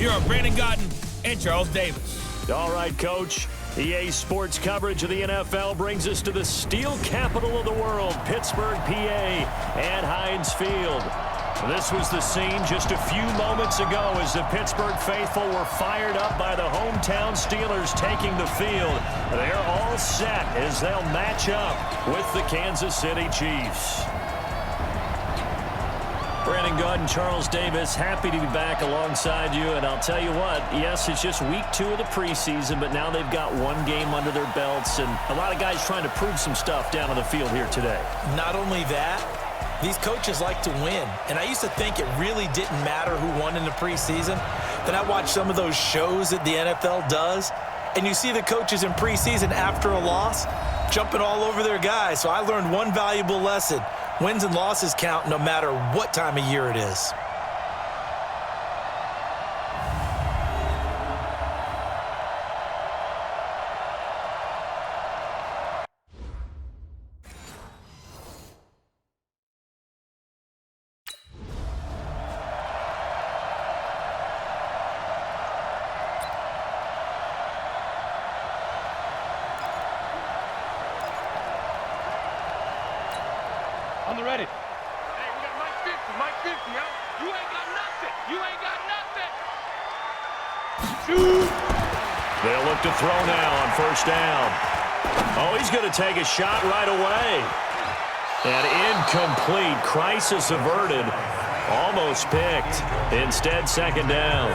Here are Brandon Gaudin and Charles Davis. All right, Coach. EA Sports coverage of the NFL brings us to the steel capital of the world, Pittsburgh, PA, at Heinz Field. This was the scene just a few moments ago as the Pittsburgh faithful were fired up by the hometown Steelers taking the field. They're all set as they'll match up with the Kansas City Chiefs. Brandon Gaudin, Charles Davis, happy to be back alongside you. And I'll tell you what, yes, it's just week 2 of the preseason, but now they've got one game under their belts. And a lot of guys trying to prove some stuff down on the field here today. Not only that, these coaches like to win. And I used to think it really didn't matter who won in the preseason. Then I watched some of those shows that the NFL does, and you see the coaches in preseason after a loss jumping all over their guys. So I learned one valuable lesson. Wins and losses count no matter what time of year it is. On the ready. Hey, we got Mike 50, yo. You ain't got nothing. You ain't got nothing. Shoot. They'll look to throw now on first down. Oh, he's going to take a shot right away. And incomplete. Crisis averted. Almost picked. Instead, second down.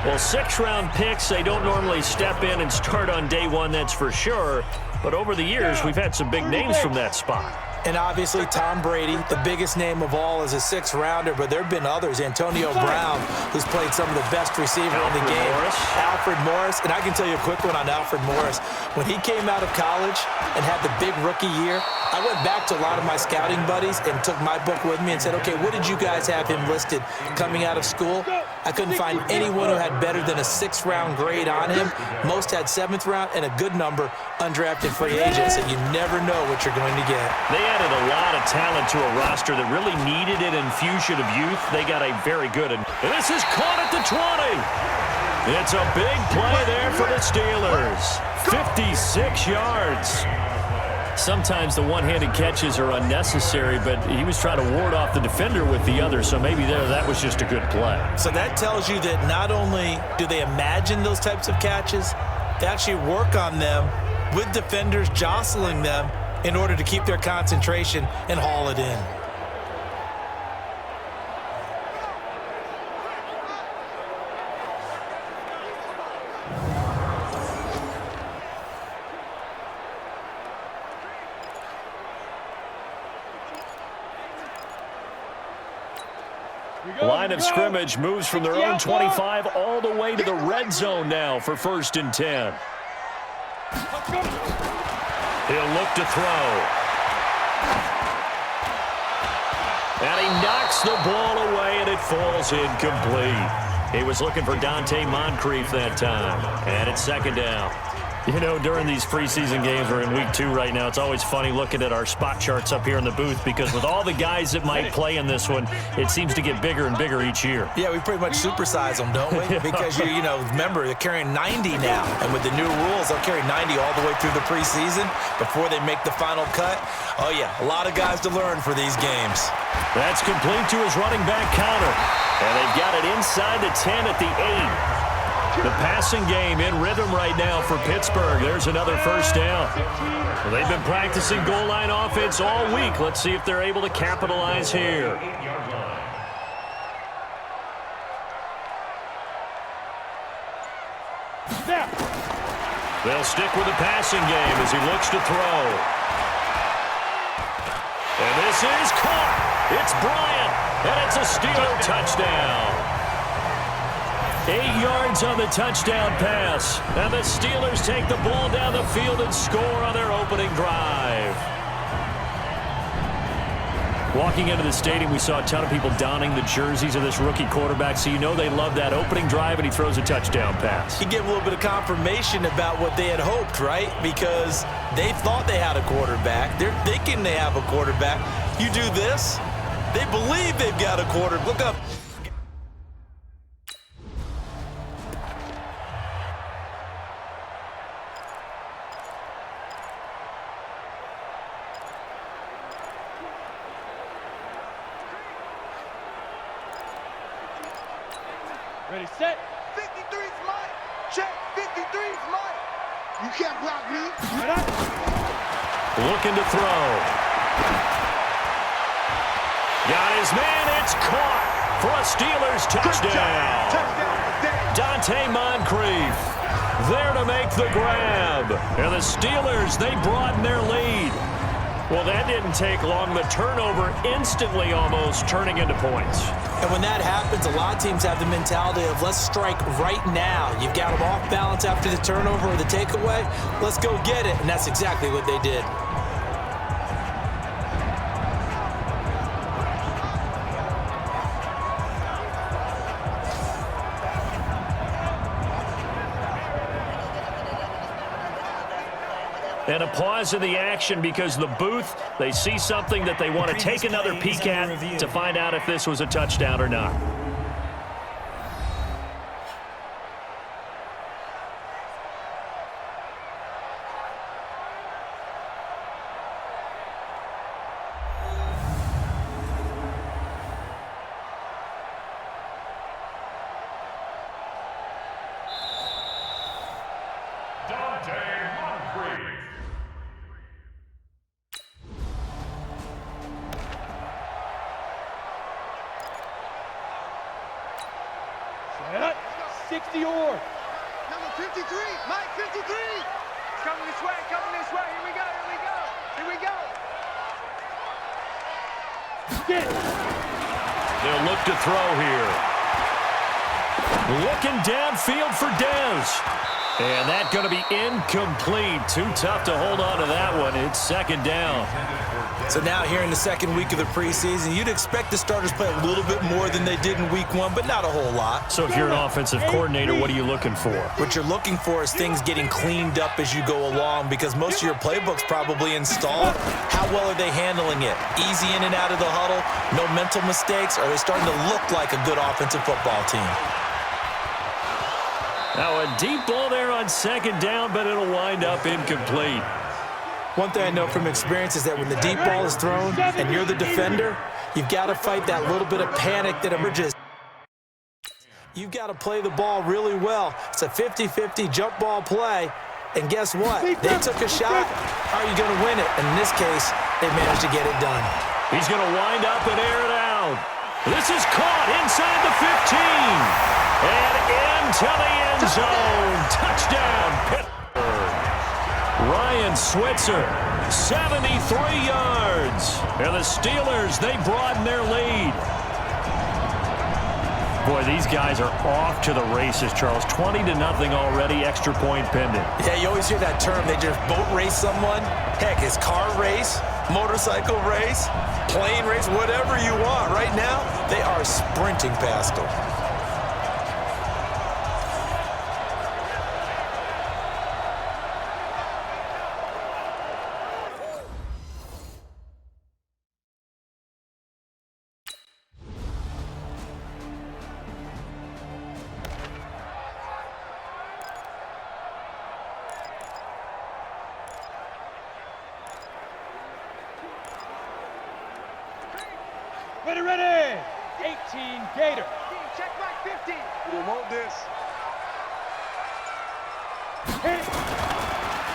Well, 6-round picks, they don't normally step in and start on day one, that's for sure. But over the years, we've had some big names from that spot. And obviously, Tom Brady, the biggest name of all, is a 6th-rounder, but there have been others. Antonio Brown, who's played some of the best receiver in the game. Alfred Morris. And I can tell you a quick one on Alfred Morris. When he came out of college and had the big rookie year, I went back to a lot of my scouting buddies and took my book with me and said, okay, what did you guys have him listed coming out of school? I couldn't find anyone who had better than a 6th-round grade on him. Most had 7th round and a good number undrafted free agents, and you never know what you're going to get. They added a lot of talent to a roster that really needed an infusion of youth. They got a very good, and this is caught at the 20. It's a big play there for the Steelers. 56 yards. Sometimes the one-handed catches are unnecessary, but he was trying to ward off the defender with the other, so maybe that was just a good play. So that tells you that not only do they imagine those types of catches, they actually work on them with defenders jostling them in order to keep their concentration and haul it in. Line of scrimmage moves from their own 25 all the way to the red zone now for 1st and 10. He'll look to throw. And he knocks the ball away, and it falls incomplete. He was looking for Dante Moncrief that time. And it's 2nd down. You know, during these preseason games, we're in week 2 right now, it's always funny looking at our spot charts up here in the booth because with all the guys that might play in this one, it seems to get bigger and bigger each year. Yeah, we pretty much supersize them, don't we? Because, you know, remember, they're carrying 90 now. And with the new rules, they'll carry 90 all the way through the preseason before they make the final cut. Oh, yeah, a lot of guys to learn for these games. That's complete to his running back counter. And they've got it inside the 10 at the 8. The passing game in rhythm right now for Pittsburgh. There's another first down. Well, they've been practicing goal line offense all week. Let's see if they're able to capitalize here. They'll stick with the passing game as he looks to throw. And this is caught. It's Bryant, and it's a Steeler touchdown. 8 yards on the touchdown pass. And the Steelers take the ball down the field and score on their opening drive. Walking into the stadium, we saw a ton of people donning the jerseys of this rookie quarterback, so you know they love that opening drive, and he throws a touchdown pass. You get a little bit of confirmation about what they had hoped, right? Because they thought they had a quarterback. They're thinking they have a quarterback. You do this, they believe they've got a quarterback. Look up. Ready, set. 53's mine. Check. 53's mine. You can't block me. Looking to throw. Got his man. It's caught for a Steelers touchdown. Dante Moncrief there to make the grab. And the Steelers, they broaden their lead. Well, that didn't take long. The turnover instantly almost turning into points. And when that happens, a lot of teams have the mentality of let's strike right now. You've got them off balance after the turnover or the takeaway. Let's go get it. And that's exactly what they did. And a pause in the action because the booth, they see something that they want to take another peek at to find out if this was a touchdown or not. Set. 60 or. Number 53. Mike 53. It's coming this way. Coming this way. Here we go. Here we go. Here we go. Get. They'll look to throw here. Looking downfield for Dez. And that's going to be incomplete. Too tough to hold on to that one. It's second down. So now here in the second week of the preseason, you'd expect the starters play a little bit more than they did in week one, but not a whole lot. So if you're an offensive coordinator, what are you looking for? What you're looking for is things getting cleaned up as you go along because most of your playbook's probably installed. How well are they handling it? Easy in and out of the huddle? No mental mistakes? Are they starting to look like a good offensive football team? Now a deep ball there on second down, but it'll wind up incomplete. One thing I know from experience is that when the deep ball is thrown and you're the defender, you've got to fight that little bit of panic that emerges. You've got to play the ball really well. It's a 50-50 jump ball play, and guess what? They took a shot. How are you going to win it? And in this case, they managed to get it done. He's going to wind up and air it out. This is caught inside the 15. And into the end zone. Touchdown, Pittsburgh. Ryan Switzer, 73 yards. And the Steelers, they broaden their lead. Boy, these guys are off to the races, Charles. 20-0 already, extra point pending. Yeah, you always hear that term. They just boat race someone. Heck, it's car race, motorcycle race, plane race, whatever you want. Right now, they are sprinting past them. Ready, ready. 18 Gator. Check Mike 50. We want this.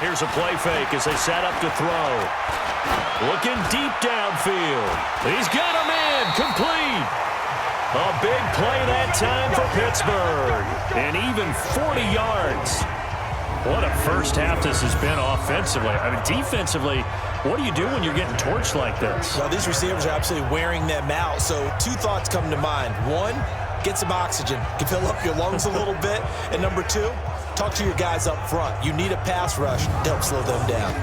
Here's a play fake as they set up to throw. Looking deep downfield. He's got him in. Complete. A big play that time for Pittsburgh. And even 40 yards. What a first half this has been offensively. I mean, defensively, what do you do when you're getting torched like this? Well, these receivers are absolutely wearing them out. So two thoughts come to mind. One, get some oxygen. You can fill up your lungs a little bit. And number two, talk to your guys up front. You need a pass rush to help slow them down.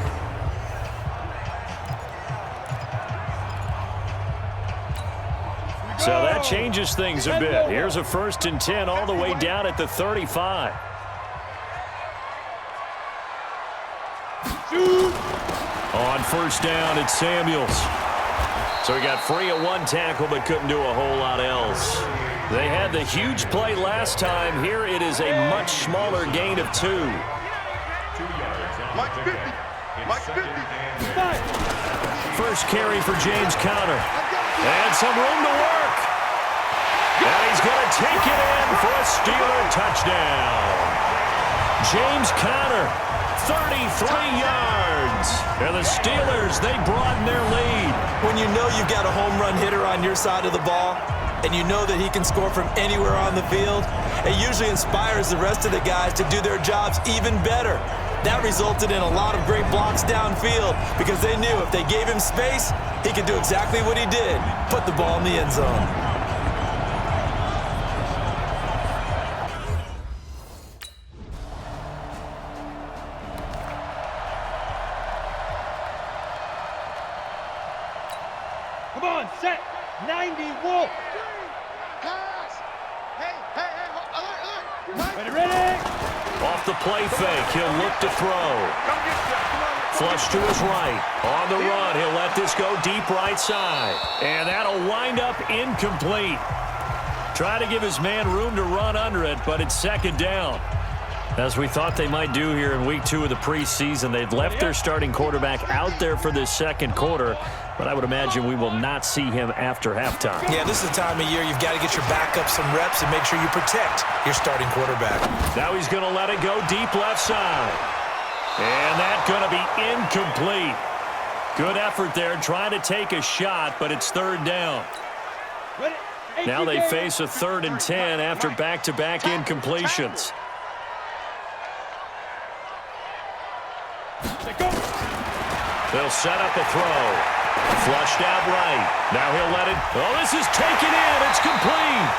So that changes things a bit. Here's a 1st and 10 all the way down at the 35. On first down, it's Samuels. So he got free of one tackle but couldn't do a whole lot else. They had the huge play last time. Here it is a much smaller gain of 2. Mike 50. Mike 50. First carry for James Conner. And some room to work. And he he's going to take it in for a Steeler touchdown. James Conner, 33 yards. And the Steelers, they broaden their lead. When you know you've got a home run hitter on your side of the ball, and you know that he can score from anywhere on the field, it usually inspires the rest of the guys to do their jobs even better. That resulted in a lot of great blocks downfield because they knew if they gave him space, he could do exactly what he did, put the ball in the end zone. Come on, set. 90, Wolf. Pass. Hey, alert. Ready. Off the play fake, he'll look to throw. Flush to his right. On the run, he'll let this go deep right side. And that'll wind up incomplete. Try to give his man room to run under it, but it's second down. As we thought they might do here in week 2 of the preseason, they've left their starting quarterback out there for this second quarter, but I would imagine we will not see him after halftime. Yeah, this is the time of year you've got to get your backup some reps and make sure you protect your starting quarterback. Now he's going to let it go deep left side. And that's going to be incomplete. Good effort there trying to take a shot, but it's third down. Now they face a 3rd and 10 after back-to-back incompletions. They'll set up a throw. Flushed out right. Now he'll let it. Oh, this is taken in. It's complete.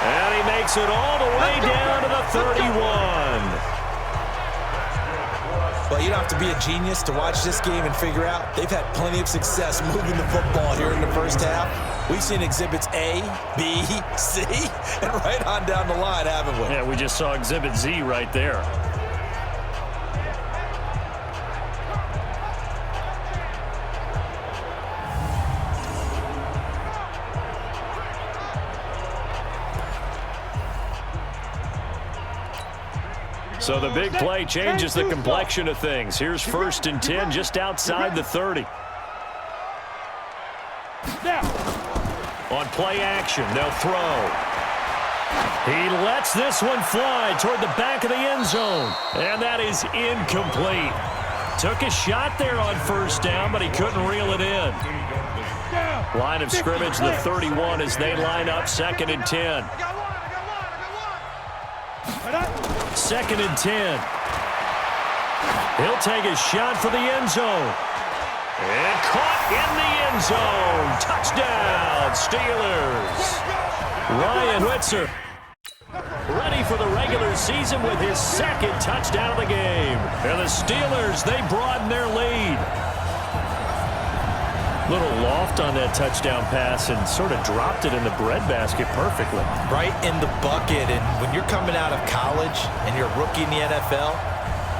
And he makes it all the way down to the 31. Well, you don't have to be a genius to watch this game and figure out they've had plenty of success moving the football here in the first half. We've seen exhibits A, B, C, and right on down the line, haven't we? Yeah, we just saw exhibit Z right there. So the big play changes the complexion of things. Here's 1st and 10 just outside the 30. On play action, they'll throw. He lets this one fly toward the back of the end zone. And that is incomplete. Took a shot there on 1st down, but he couldn't reel it in. Line of scrimmage, the 31 as they line up 2nd and 10. 2nd and 10. He'll take a shot for the end zone. And caught in the end zone. Touchdown, Steelers. Ryan Whitzer ready for the regular season with his 2nd touchdown of the game. And the Steelers, they broaden their lead. Little loft on that touchdown pass and sort of dropped it in the breadbasket perfectly. Right in the bucket. And when you're coming out of college and you're a rookie in the NFL,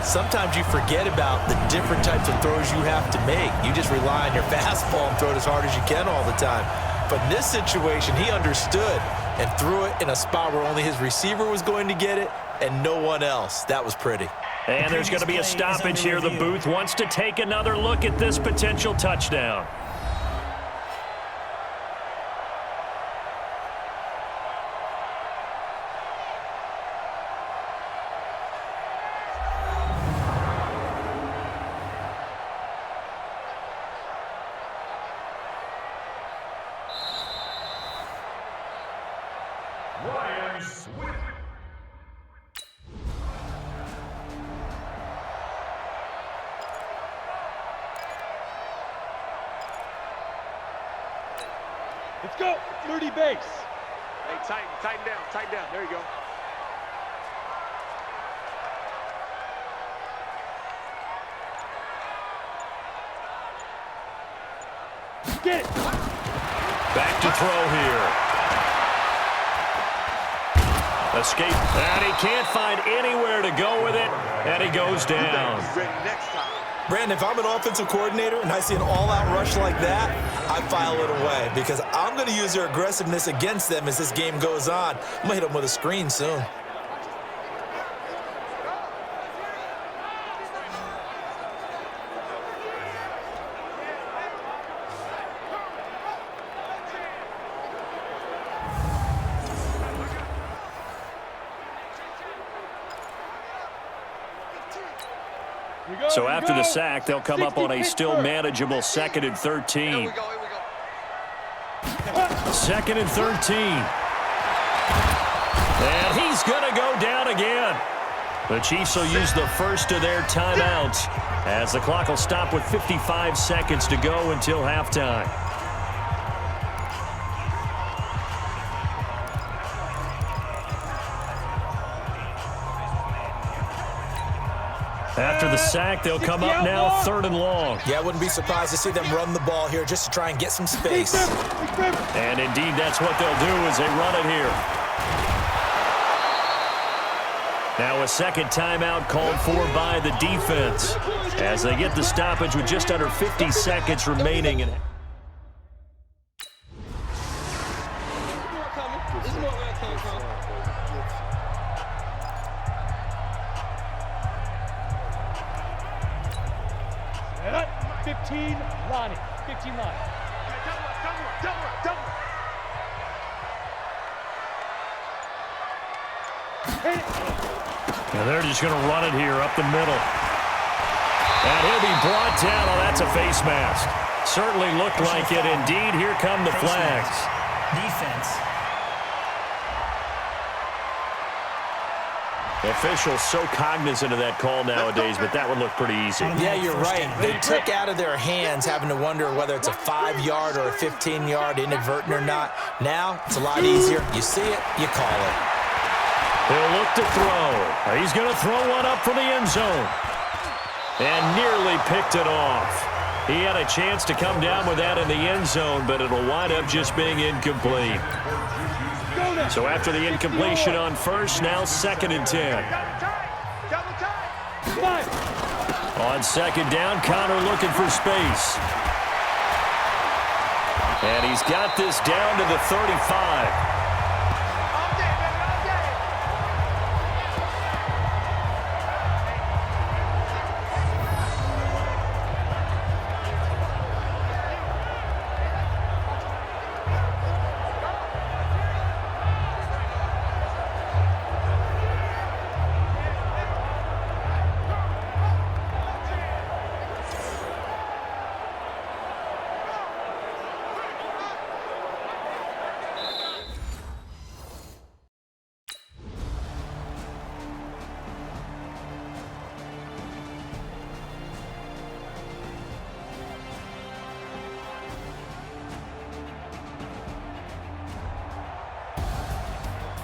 sometimes you forget about the different types of throws you have to make. You just rely on your fastball and throw it as hard as you can all the time. But in this situation, he understood and threw it in a spot where only his receiver was going to get it and no one else. That was pretty. And there's going to be a stoppage here. The booth wants to take another look at this potential touchdown. Let's go. 30 base. Hey, tighten down. There you go. Get it. Back to throw here. Escape. And he can't find anywhere to go with it. And he goes down. Next time. Brandon, if I'm an offensive coordinator and I see an all-out rush like that, I file it away because I'm going to use their aggressiveness against them as this game goes on. I'm going to hit them with a screen soon. So after the sack, they'll come up on a still manageable 2nd and 13. Here we go. 2nd and 13. And he's going to go down again. The Chiefs will use the first of their timeouts as the clock will stop with 55 seconds to go until halftime. After the sack, they'll come up now 3rd and long. Yeah, I wouldn't be surprised to see them run the ball here just to try and get some space. And indeed, that's what they'll do as they run it here. Now a second timeout called for by the defense as they get the stoppage with just under 50 seconds remaining. And they're just going to run it here up the middle. And he'll be brought down. Oh, that's a face mask. Certainly looked like it. Indeed, here come the flags. Defense. Officials so cognizant of that call nowadays, but that would look pretty easy. Yeah, you're right. They took out of their hands having to wonder whether it's a 5-yard or a 15-yard inadvertent or not. Now, it's a lot easier. You see it, you call it. He'll look to throw. He's going to throw one up for the end zone. And nearly picked it off. He had a chance to come down with that in the end zone, but it'll wind up just being incomplete. So after the incompletion on first, now 2nd and 10. On 2nd down, Connor looking for space. And he's got this down to the 35.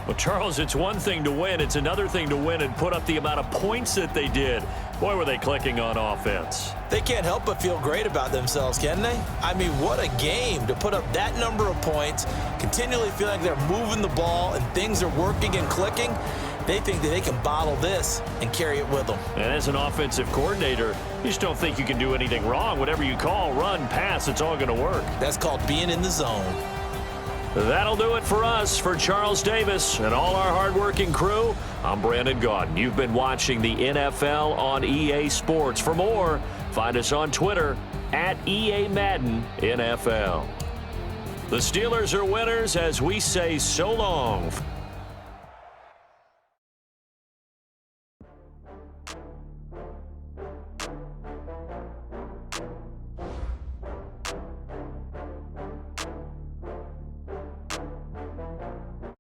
Well, Charles, it's one thing to win. It's another thing to win and put up the amount of points that they did. Boy, were they clicking on offense. They can't help but feel great about themselves, can they? I mean, what a game to put up that number of points, continually feel like they're moving the ball and things are working and clicking. They think that they can bottle this and carry it with them. And as an offensive coordinator, you just don't think you can do anything wrong. Whatever you call, run, pass, it's all going to work. That's called being in the zone. That'll do it for us. For Charles Davis and all our hardworking crew, I'm Brandon Gaudin. You've been watching the NFL on EA Sports. For more, find us on Twitter at EA Madden NFL. The Steelers are winners as we say so long.